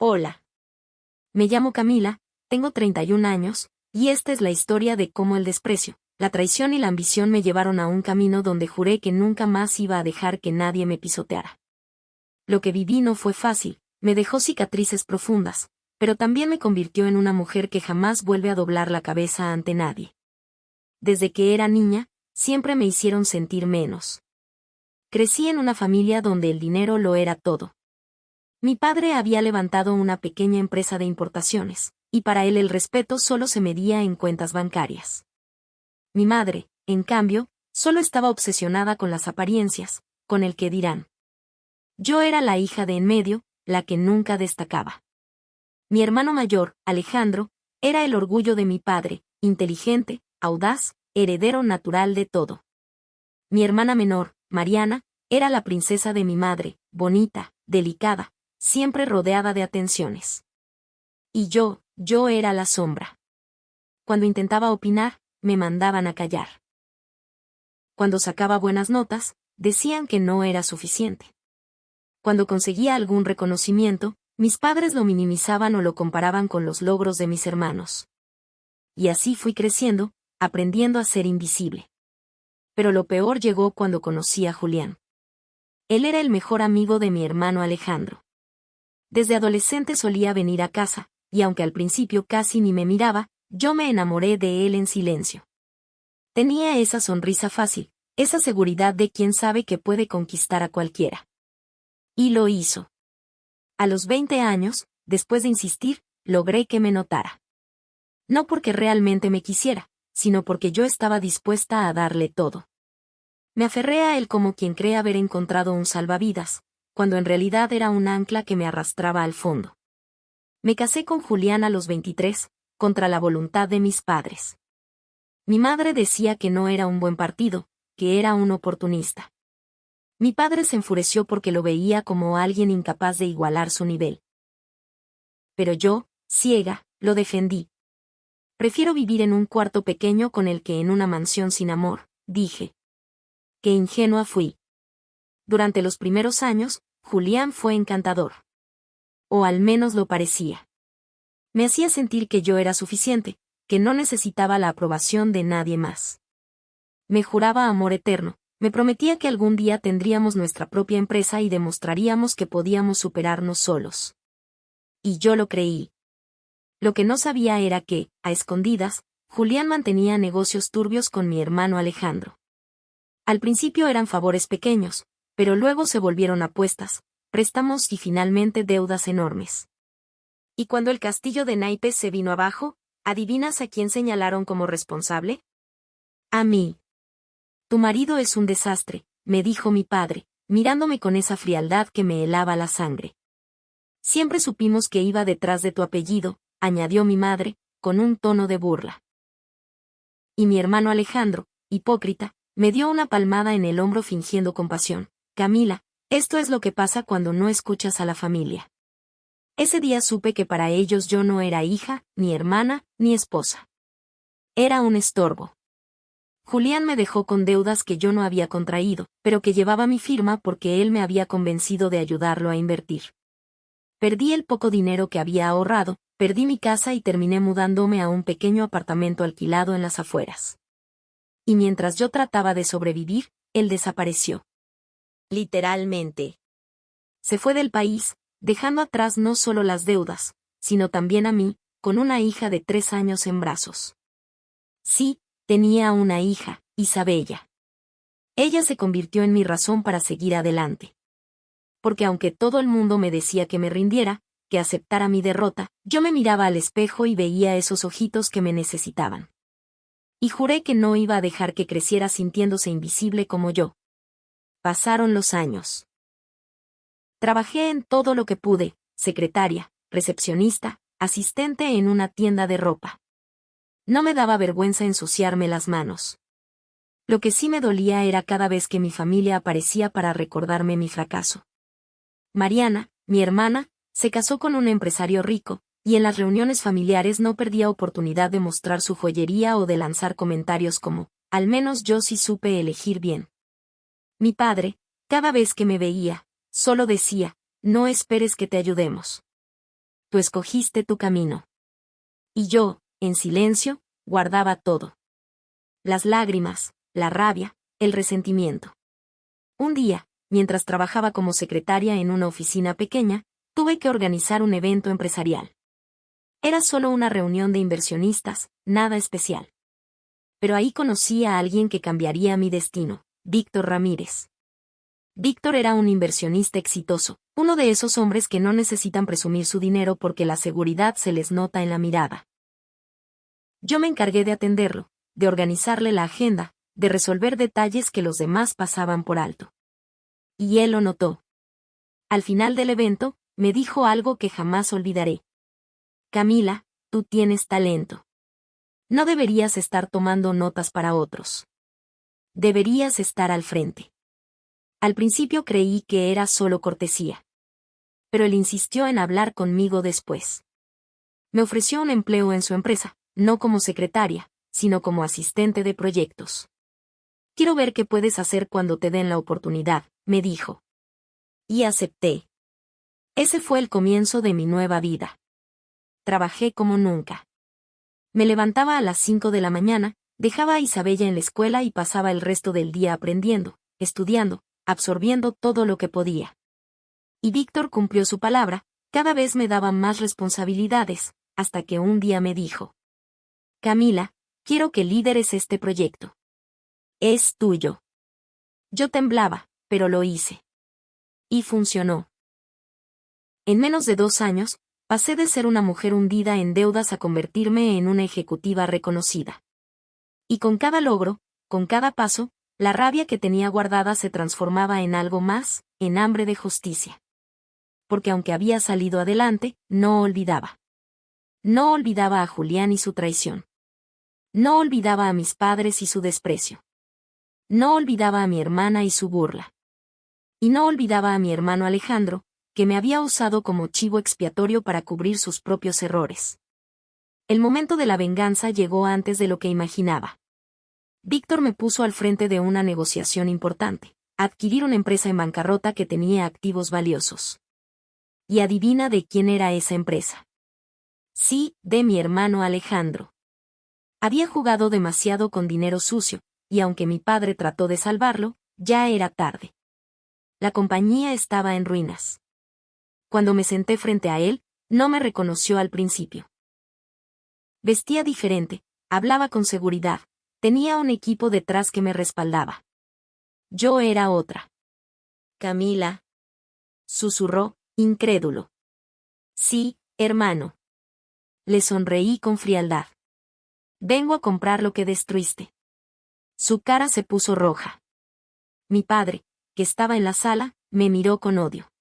Hola. Me llamo Camila, tengo 31 años, y esta es la historia de cómo el desprecio, la traición y la ambición me llevaron a un camino donde juré que nunca más iba a dejar que nadie me pisoteara. Lo que viví no fue fácil, me dejó cicatrices profundas, pero también me convirtió en una mujer que jamás vuelve a doblar la cabeza ante nadie. Desde que era niña, siempre me hicieron sentir menos. Crecí en una familia donde el dinero lo era todo. Mi padre había levantado una pequeña empresa de importaciones, y para él el respeto solo se medía en cuentas bancarias. Mi madre, en cambio, solo estaba obsesionada con las apariencias, con el que dirán. Yo era la hija de en medio, la que nunca destacaba. Mi hermano mayor, Alejandro, era el orgullo de mi padre, inteligente, audaz, heredero natural de todo. Mi hermana menor, Mariana, era la princesa de mi madre, bonita, delicada, siempre rodeada de atenciones. Y yo era la sombra. Cuando intentaba opinar, me mandaban a callar. Cuando sacaba buenas notas, decían que no era suficiente. Cuando conseguía algún reconocimiento, mis padres lo minimizaban o lo comparaban con los logros de mis hermanos. Y así fui creciendo, aprendiendo a ser invisible. Pero lo peor llegó cuando conocí a Julián. Él era el mejor amigo de mi hermano Alejandro. Desde adolescente solía venir a casa, y aunque al principio casi ni me miraba, yo me enamoré de él en silencio. Tenía esa sonrisa fácil, esa seguridad de quien sabe que puede conquistar a cualquiera. Y lo hizo. A los 20 años, después de insistir, logré que me notara. No porque realmente me quisiera, sino porque yo estaba dispuesta a darle todo. Me aferré a él como quien cree haber encontrado un salvavidas, cuando en realidad era un ancla que me arrastraba al fondo. Me casé con Julián a los 23, contra la voluntad de mis padres. Mi madre decía que no era un buen partido, que era un oportunista. Mi padre se enfureció porque lo veía como alguien incapaz de igualar su nivel. Pero yo, ciega, lo defendí. Prefiero vivir en un cuarto pequeño con él que en una mansión sin amor, dije. Qué ingenua fui. Durante los primeros años, Julián fue encantador. O al menos lo parecía. Me hacía sentir que yo era suficiente, que no necesitaba la aprobación de nadie más. Me juraba amor eterno, me prometía que algún día tendríamos nuestra propia empresa y demostraríamos que podíamos superarnos solos. Y yo lo creí. Lo que no sabía era que, a escondidas, Julián mantenía negocios turbios con mi hermano Alejandro. Al principio eran favores pequeños, pero luego se volvieron apuestas, préstamos y finalmente deudas enormes. Y cuando el castillo de naipes se vino abajo, ¿adivinas a quién señalaron como responsable? A mí. Tu marido es un desastre, me dijo mi padre, mirándome con esa frialdad que me helaba la sangre. Siempre supimos que iba detrás de tu apellido, añadió mi madre, con un tono de burla. Y mi hermano Alejandro, hipócrita, me dio una palmada en el hombro fingiendo compasión. Camila, esto es lo que pasa cuando no escuchas a la familia. Ese día supe que para ellos yo no era hija, ni hermana, ni esposa. Era un estorbo. Julián me dejó con deudas que yo no había contraído, pero que llevaba mi firma porque él me había convencido de ayudarlo a invertir. Perdí el poco dinero que había ahorrado, perdí mi casa y terminé mudándome a un pequeño apartamento alquilado en las afueras. Y mientras yo trataba de sobrevivir, él desapareció. Literalmente. Se fue del país, dejando atrás no solo las deudas, sino también a mí, con una hija de 3 años en brazos. Sí, tenía una hija, Isabella. Ella se convirtió en mi razón para seguir adelante. Porque aunque todo el mundo me decía que me rindiera, que aceptara mi derrota, yo me miraba al espejo y veía esos ojitos que me necesitaban. Y juré que no iba a dejar que creciera sintiéndose invisible como yo. Pasaron los años. Trabajé en todo lo que pude, secretaria, recepcionista, asistente en una tienda de ropa. No me daba vergüenza ensuciarme las manos. Lo que sí me dolía era cada vez que mi familia aparecía para recordarme mi fracaso. Mariana, mi hermana, se casó con un empresario rico, y en las reuniones familiares no perdía oportunidad de mostrar su joyería o de lanzar comentarios como, al menos yo sí supe elegir bien. Mi padre, cada vez que me veía, solo decía, no esperes que te ayudemos. tú escogiste tu camino. Y yo, en silencio, guardaba todo. Las lágrimas, la rabia, el resentimiento. Un día, mientras trabajaba como secretaria en una oficina pequeña, tuve que organizar un evento empresarial. Era solo una reunión de inversionistas, nada especial. Pero ahí conocí a alguien que cambiaría mi destino, Víctor Ramírez. Víctor era un inversionista exitoso, uno de esos hombres que no necesitan presumir su dinero porque la seguridad se les nota en la mirada. Yo me encargué de atenderlo, de organizarle la agenda, de resolver detalles que los demás pasaban por alto. Y él lo notó. Al final del evento, me dijo algo que jamás olvidaré. Camila, tú tienes talento. No deberías estar tomando notas para otros. Deberías estar al frente. Al principio creí que era solo cortesía. Pero él insistió en hablar conmigo después. Me ofreció un empleo en su empresa, no como secretaria, sino como asistente de proyectos. Quiero ver qué puedes hacer cuando te den la oportunidad, me dijo. Y acepté. Ese fue el comienzo de mi nueva vida. Trabajé como nunca. Me levantaba a las 5 de la mañana, dejaba a Isabella en la escuela y pasaba el resto del día aprendiendo, estudiando, absorbiendo todo lo que podía. Y Víctor cumplió su palabra, cada vez me daba más responsabilidades, hasta que un día me dijo: Camila, quiero que lideres este proyecto. Es tuyo. Yo temblaba, pero lo hice. Y funcionó. En menos de 2 años, pasé de ser una mujer hundida en deudas a convertirme en una ejecutiva reconocida. Y con cada logro, con cada paso, la rabia que tenía guardada se transformaba en algo más, en hambre de justicia. Porque aunque había salido adelante, no olvidaba. No olvidaba a Julián y su traición. No olvidaba a mis padres y su desprecio. No olvidaba a mi hermana y su burla. Y no olvidaba a mi hermano Alejandro, que me había usado como chivo expiatorio para cubrir sus propios errores. El momento de la venganza llegó antes de lo que imaginaba. Víctor me puso al frente de una negociación importante: adquirir una empresa en bancarrota que tenía activos valiosos. ¿Y adivina de quién era esa empresa? Sí, de mi hermano Alejandro. Había jugado demasiado con dinero sucio, y aunque mi padre trató de salvarlo, ya era tarde. La compañía estaba en ruinas. Cuando me senté frente a él, no me reconoció al principio. Vestía diferente, hablaba con seguridad, tenía un equipo detrás que me respaldaba. Yo era otra. Camila, susurró, incrédulo. Sí, hermano. Le sonreí con frialdad. Vengo a comprar lo que destruiste. Su cara se puso roja. Mi padre, que estaba en la sala, me miró con odio.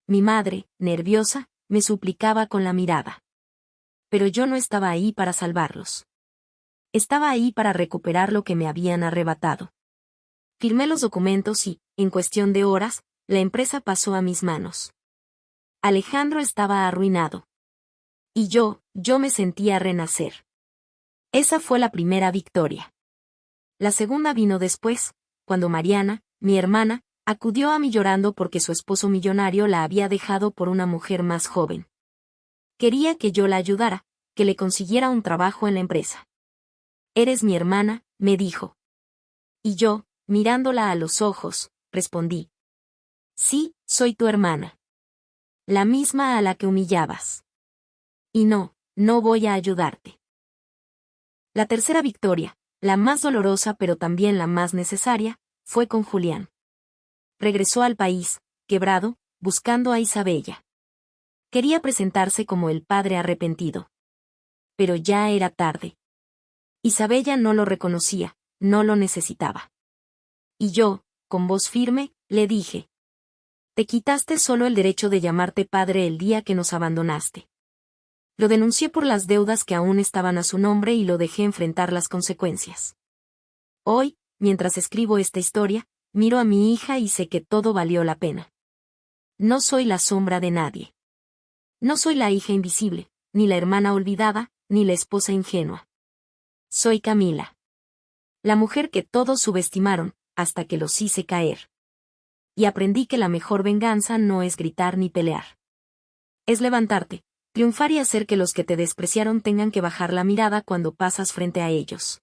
Mi madre, nerviosa, me suplicaba con la mirada. Pero yo no estaba ahí para salvarlos. Estaba ahí para recuperar lo que me habían arrebatado. Firmé los documentos y, en cuestión de horas, la empresa pasó a mis manos. Alejandro estaba arruinado. Y yo me sentía renacer. Esa fue la primera victoria. La segunda vino después, cuando Mariana, mi hermana, acudió a mí llorando porque su esposo millonario la había dejado por una mujer más joven. Quería que yo la ayudara, que le consiguiera un trabajo en la empresa. Eres mi hermana, me dijo. Y yo, mirándola a los ojos, respondí: sí, soy tu hermana. La misma a la que humillabas. Y no voy a ayudarte. La tercera victoria, la más dolorosa pero también la más necesaria, fue con Julián. Regresó al país, quebrado, buscando a Isabella. Quería presentarse como el padre arrepentido. Pero ya era tarde. Isabella no lo reconocía, no lo necesitaba. Y yo, con voz firme, le dije: te quitaste solo el derecho de llamarte padre el día que nos abandonaste. Lo denuncié por las deudas que aún estaban a su nombre y lo dejé enfrentar las consecuencias. Hoy, mientras escribo esta historia, miro a mi hija y sé que todo valió la pena. No soy la sombra de nadie. No soy la hija invisible, ni la hermana olvidada, ni la esposa ingenua. Soy Camila. La mujer que todos subestimaron, hasta que los hice caer. Y aprendí que la mejor venganza no es gritar ni pelear. Es levantarte, Triunfar y hacer que los que te despreciaron tengan que bajar la mirada cuando pasas frente a ellos.